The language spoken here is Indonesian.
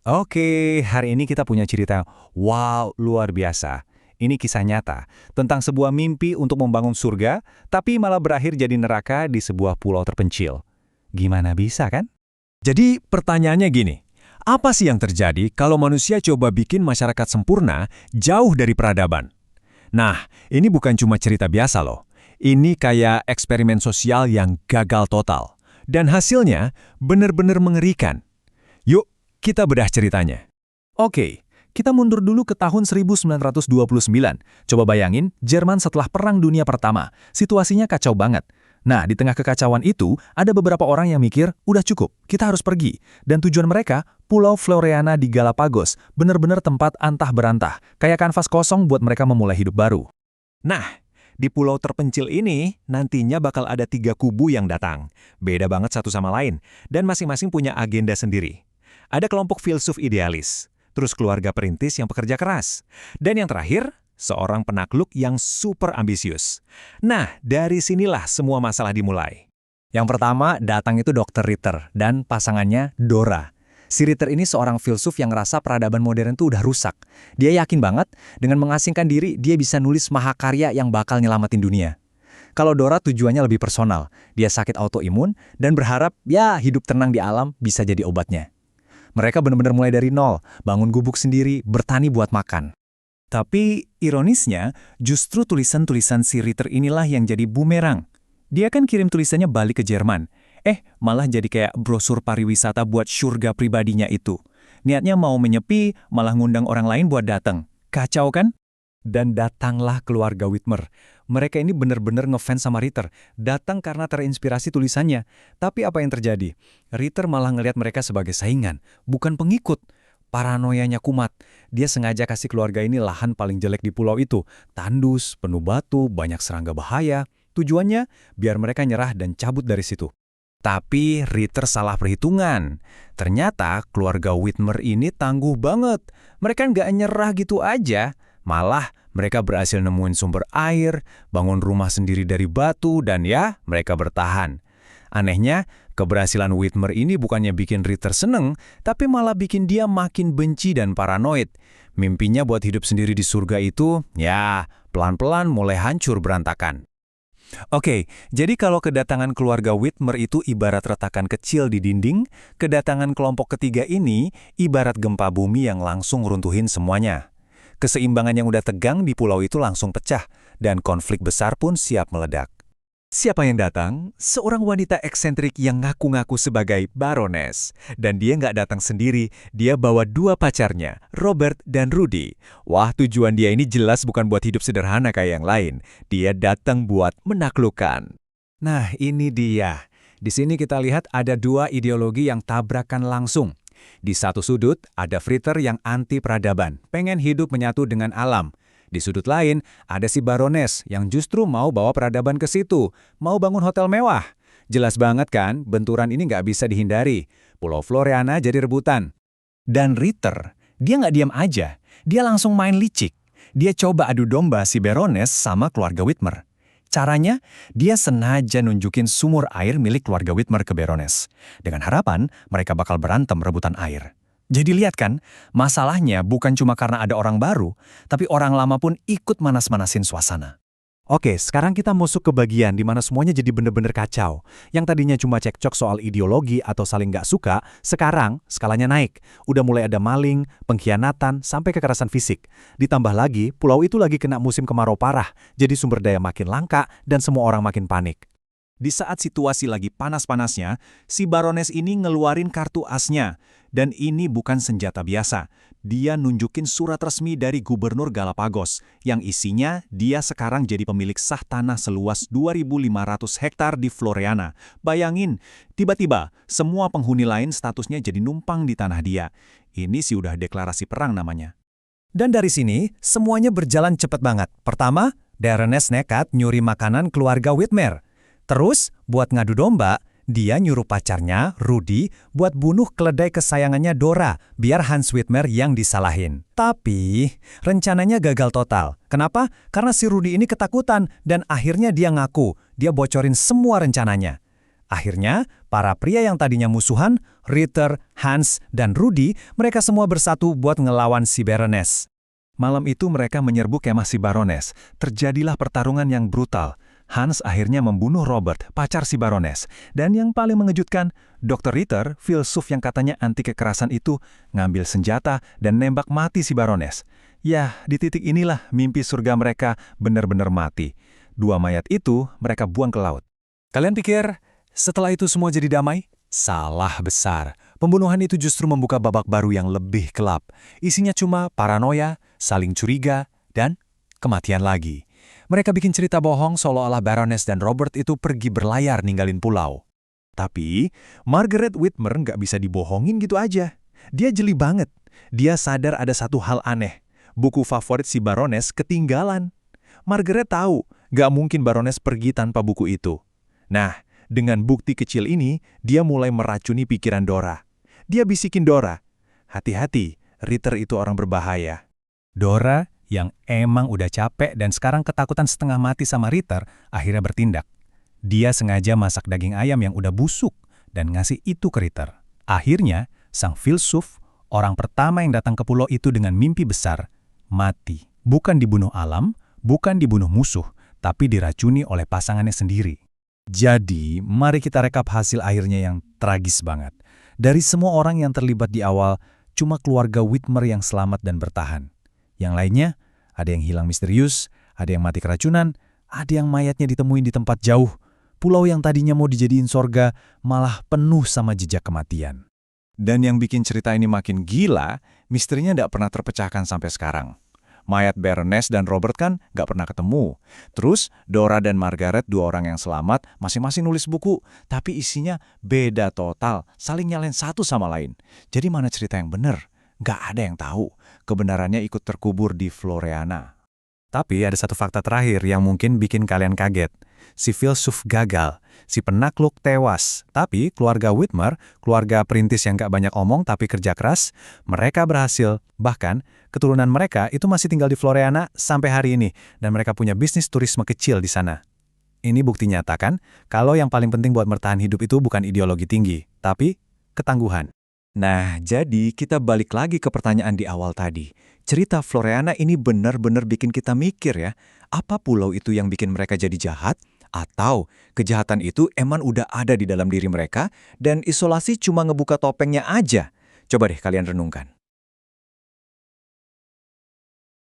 Oke, hari ini kita punya cerita wow, luar biasa. Ini kisah nyata tentang sebuah mimpi untuk membangun surga, tapi malah berakhir jadi neraka di sebuah pulau terpencil. Gimana bisa kan? Jadi pertanyaannya gini, apa sih yang terjadi kalau manusia coba bikin masyarakat sempurna jauh dari peradaban? Nah, ini bukan cuma cerita biasa loh. Ini kayak eksperimen sosial yang gagal total. Dan hasilnya benar-benar mengerikan. Yuk, kita bedah ceritanya. Oke, kita mundur dulu ke tahun 1929. Coba bayangin, Jerman setelah Perang Dunia Pertama. Situasinya kacau banget. Nah, di tengah kekacauan itu, ada beberapa orang yang mikir, udah cukup, kita harus pergi. Dan tujuan mereka, Pulau Floreana di Galapagos, benar-benar tempat antah berantah, kayak kanvas kosong buat mereka memulai hidup baru. Nah, di pulau terpencil ini nantinya bakal ada 3 kubu yang datang. Beda banget satu sama lain, dan masing-masing punya agenda sendiri. Ada kelompok filsuf idealis, terus keluarga perintis yang pekerja keras, dan yang terakhir, seorang penakluk yang super ambisius. Nah, dari sinilah semua masalah dimulai. Yang pertama, datang itu Dr. Ritter dan pasangannya Dora. Si Ritter ini seorang filsuf yang ngerasa peradaban modern tuh udah rusak. Dia yakin banget, dengan mengasingkan diri, dia bisa nulis mahakarya yang bakal nyelamatin dunia. Kalau Dora tujuannya lebih personal, dia sakit autoimun dan berharap ya hidup tenang di alam bisa jadi obatnya. Mereka benar-benar mulai dari nol, bangun gubuk sendiri, bertani buat makan. Tapi ironisnya, justru tulisan-tulisan si Ritter inilah yang jadi bumerang. Dia kan kirim tulisannya balik ke Jerman. Malah jadi kayak brosur pariwisata buat surga pribadinya itu. Niatnya mau menyepi, malah ngundang orang lain buat datang. Kacau kan? Dan datanglah keluarga Whitmer. Mereka ini benar-benar ngefans sama Ritter. Datang karena terinspirasi tulisannya. Tapi apa yang terjadi? Ritter malah ngelihat mereka sebagai saingan, bukan pengikut. Paranoianya kumat. Dia sengaja kasih keluarga ini lahan paling jelek di pulau itu. Tandus, penuh batu, banyak serangga bahaya. Tujuannya, biar mereka nyerah dan cabut dari situ. Tapi Ritter salah perhitungan. Ternyata keluarga Whitmer ini tangguh banget. Mereka nggak nyerah gitu aja. Malah mereka berhasil nemuin sumber air, bangun rumah sendiri dari batu, dan ya, mereka bertahan. Anehnya, keberhasilan Whitmer ini bukannya bikin Ritter seneng, tapi malah bikin dia makin benci dan paranoid. Mimpinya buat hidup sendiri di surga itu, ya, pelan-pelan mulai hancur berantakan. Oke, jadi kalau kedatangan keluarga Whitmer itu ibarat retakan kecil di dinding, kedatangan kelompok ketiga ini ibarat gempa bumi yang langsung runtuhin semuanya. Keseimbangan yang udah tegang di pulau itu langsung pecah, dan konflik besar pun siap meledak. Siapa yang datang? Seorang wanita eksentrik yang ngaku-ngaku sebagai Baroness. Dan dia nggak datang sendiri, dia bawa 2 pacarnya, Robert dan Rudy. Wah, tujuan dia ini jelas bukan buat hidup sederhana kayak yang lain. Dia datang buat menaklukkan. Nah, ini dia. Di sini kita lihat ada 2 ideologi yang tabrakan langsung. Di satu sudut, ada Fritter yang anti peradaban, pengen hidup menyatu dengan alam. Di sudut lain, ada si Baroness yang justru mau bawa peradaban ke situ, mau bangun hotel mewah. Jelas banget kan, benturan ini nggak bisa dihindari. Pulau Floreana jadi rebutan. Dan Ritter, dia nggak diam aja. Dia langsung main licik. Dia coba adu domba si Baroness sama keluarga Whitmer. Caranya, dia sengaja nunjukin sumur air milik keluarga Whitmer ke Baroness. Dengan harapan, mereka bakal berantem rebutan air. Jadi lihat kan, masalahnya bukan cuma karena ada orang baru, tapi orang lama pun ikut manas-manasin suasana. Oke, sekarang kita masuk ke bagian di mana semuanya jadi bener-bener kacau. Yang tadinya cuma cekcok soal ideologi atau saling nggak suka, sekarang skalanya naik. Udah mulai ada maling, pengkhianatan, sampai kekerasan fisik. Ditambah lagi, pulau itu lagi kena musim kemarau parah, jadi sumber daya makin langka dan semua orang makin panik. Di saat situasi lagi panas-panasnya, si Baroness ini ngeluarin kartu asnya. Dan ini bukan senjata biasa. Dia nunjukin surat resmi dari Gubernur Galapagos, yang isinya dia sekarang jadi pemilik sah tanah seluas 2.500 hektar di Floreana. Bayangin, tiba-tiba semua penghuni lain statusnya jadi numpang di tanah dia. Ini sih udah deklarasi perang namanya. Dan dari sini, semuanya berjalan cepat banget. Pertama, Baroness nekat nyuri makanan keluarga Whitmer. Terus, buat ngadu domba, dia nyuruh pacarnya, Rudy, buat bunuh keledai kesayangannya Dora, biar Hans Whitmer yang disalahin. Tapi, rencananya gagal total. Kenapa? Karena si Rudy ini ketakutan, dan akhirnya dia ngaku, dia bocorin semua rencananya. Akhirnya, Para pria yang tadinya musuhan, Ritter, Hans, dan Rudi, mereka semua bersatu buat ngelawan si Baroness. Malam itu mereka menyerbu kemah si Baroness. Terjadilah pertarungan yang brutal. Hans akhirnya membunuh Robert, pacar si Baroness. Dan yang paling mengejutkan, Dr. Ritter, filsuf yang katanya anti kekerasan itu, ngambil senjata dan nembak mati si Baroness. Ya, di titik inilah mimpi surga mereka benar-benar mati. 2 mayat itu mereka buang ke laut. Kalian pikir setelah itu semua jadi damai? Salah besar. Pembunuhan itu justru membuka babak baru yang lebih gelap. Isinya cuma paranoia, saling curiga, dan kematian lagi. Mereka bikin cerita bohong seolah-olah Baroness dan Robert itu pergi berlayar ninggalin pulau. Tapi Margaret Whitmer nggak bisa dibohongin gitu aja. Dia jeli banget. Dia sadar ada satu hal aneh. Buku favorit si Baroness ketinggalan. Margaret tahu nggak mungkin Baroness pergi tanpa buku itu. Nah, dengan bukti kecil ini, dia mulai meracuni pikiran Dora. Dia bisikin Dora, hati-hati, Ritter itu orang berbahaya. Dora, yang emang udah capek dan sekarang ketakutan setengah mati sama Ritter, akhirnya bertindak. Dia sengaja masak daging ayam yang udah busuk dan ngasih itu ke Ritter. Akhirnya, sang filsuf, orang pertama yang datang ke pulau itu dengan mimpi besar, mati. Bukan dibunuh alam, bukan dibunuh musuh, tapi diracuni oleh pasangannya sendiri. Jadi, mari kita rekap hasil akhirnya yang tragis banget. Dari semua orang yang terlibat di awal, cuma keluarga Whitmer yang selamat dan bertahan. Yang lainnya, ada yang hilang misterius, ada yang mati keracunan, ada yang mayatnya ditemuin di tempat jauh. Pulau yang tadinya mau dijadiin sorga, malah penuh sama jejak kematian. Dan yang bikin cerita ini makin gila, misterinya tidak pernah terpecahkan sampai sekarang. Mayat Baroness dan Robert kan nggak pernah ketemu. Terus Dora dan Margaret, 2 orang yang selamat, masing-masing nulis buku, tapi isinya beda total, saling nyalain satu sama lain. Jadi mana cerita yang benar? Nggak ada yang tahu. Kebenarannya ikut terkubur di Floreana. Tapi ada satu fakta terakhir yang mungkin bikin kalian kaget. Si filsuf gagal, si penakluk tewas. Tapi keluarga Whitmer, keluarga perintis yang gak banyak omong tapi kerja keras, mereka berhasil. Bahkan, keturunan mereka itu masih tinggal di Floreana sampai hari ini. Dan mereka punya bisnis turisme kecil di sana. Ini bukti nyata kan, kalau yang paling penting buat bertahan hidup itu bukan ideologi tinggi, tapi ketangguhan. Nah, jadi kita balik lagi ke pertanyaan di awal tadi. Cerita Floreana ini benar-benar bikin kita mikir ya, apa pulau itu yang bikin mereka jadi jahat? Atau kejahatan itu emang udah ada di dalam diri mereka dan isolasi cuma ngebuka topengnya aja? Coba deh kalian renungkan.